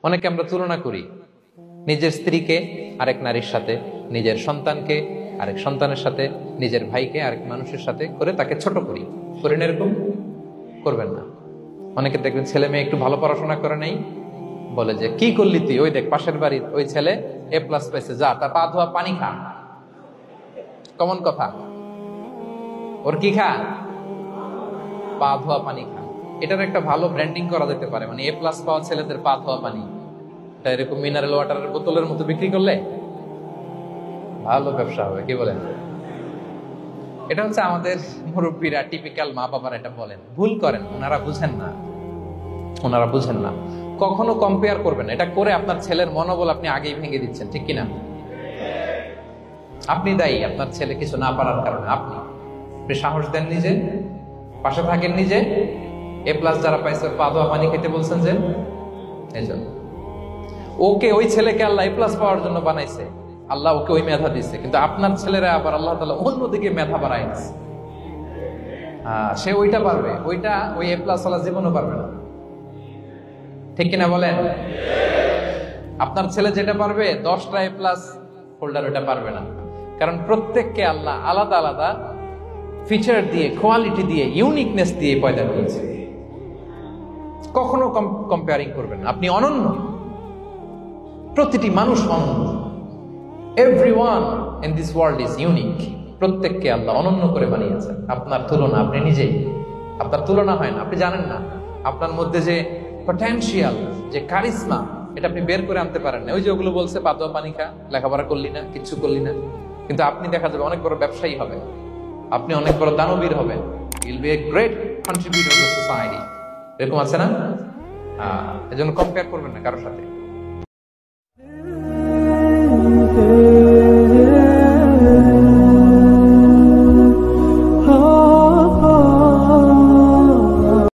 অনেকে আমরা তুলনা করি নিজের স্ত্রীকে আরেক নারীর সাথে, নিজের সন্তানকে আরেক সন্তানের সাথে, নিজের ভাইকে আরেক মানুষের সাথে করে তাকে ছোট করি। করেন এরকম? করবেন না। অনেকে দেখবেন ছেলে মেয়ে একটু ভালো পড়াশোনা করে নেই, বলে যে কি করলি তুই, ওই দেখ পাশের বাড়ির ওই ছেলে A+ পাইছে, যা তার পা ধোয়া পানি খা। কমন কথা, ওর কি খা? পা ধোয়া পানি খা। এটার একটা ভালো ব্র্যান্ডিং করা যেতে পারে, মানে A+ পাওয়া ছেলেদের পা ধোয়া পানি, এটা এরকম মিনারেল ওয়াটারের বোতলের মতো বিক্রি করলে ভালো ব্যবসা হবে, কি বলেন? এটা হচ্ছে আমাদের মুরব্বীরা, টিপিক্যাল মা বাবারা এটা বলেন, ভুল করেন, ওনারা বুঝেন না, ওনারা বুঝেন না। কখনো কম্পেয়ার করবেন, এটা করে আপনার ছেলের মনোবল আপনি আগেই ভেঙে দিচ্ছেন, ঠিক কিনা? আপনি দায়ী আপনার ছেলে কিছু না পারার কারণে। আপনি সাহস দেন নিজে, পাশে থাকেন নিজে। A+ যারা পাইছে পা ধোয়া পানি খেতে বলছেন যে, এই জন্য ওকে, ওই ছেলেকে আল্লাহ A+ পাওয়ার জন্য বানাইছে, আল্লাহ ওকে ওই মেধা দিচ্ছে, কিন্তু আপনার ছেলেরা আবার আল্লাহ তাআলা অন্যদিকে মেধা বাড়াইছে। সে ওইটা পারবে, ওইটা ওই A+ ওয়ালা জীবনও পারবে না, ঠিক কিনা বলেন? আপনার ছেলে যেটা পারবে 10টা A+ হোল্ডার ওটা পারবে না, কারণ প্রত্যেককে আল্লাহ আলাদা আলাদা ফিচার দিয়ে, কোয়ালিটি দিয়ে, ইউনিকনেস দিয়ে পয়দা করেছে। কখনো কম্পেয়ারিং করবেন না, আপনি অনন্য, প্রতিটি মানুষ অনন্য। Everyone in this world is unique. প্রত্যেককে আল্লাহ অনন্য করে বানিয়েছেন। আপনার তুলনা আপনি নিজেই, আপনার তুলনা হয় না, আপনি জানেন না আপনার মধ্যে যে পটেনশিয়াল, যে কারিশমা, এটা আপনি বের করে আনতে পারেন না। ওই যে ওগুলো বলছে পা ধোয়া পানি খা, লেখাপড়া করলি না, কিচ্ছু করলি না, কিন্তু আপনি দেখা যাবে অনেক বড় ব্যবসায়ী হবে, আপনি অনেক বড় দানবীর হবেন, will B a great contributor two society. এরকম আছে না? এজন্য কম্পেয়ার করবেন না কারোর সাথে।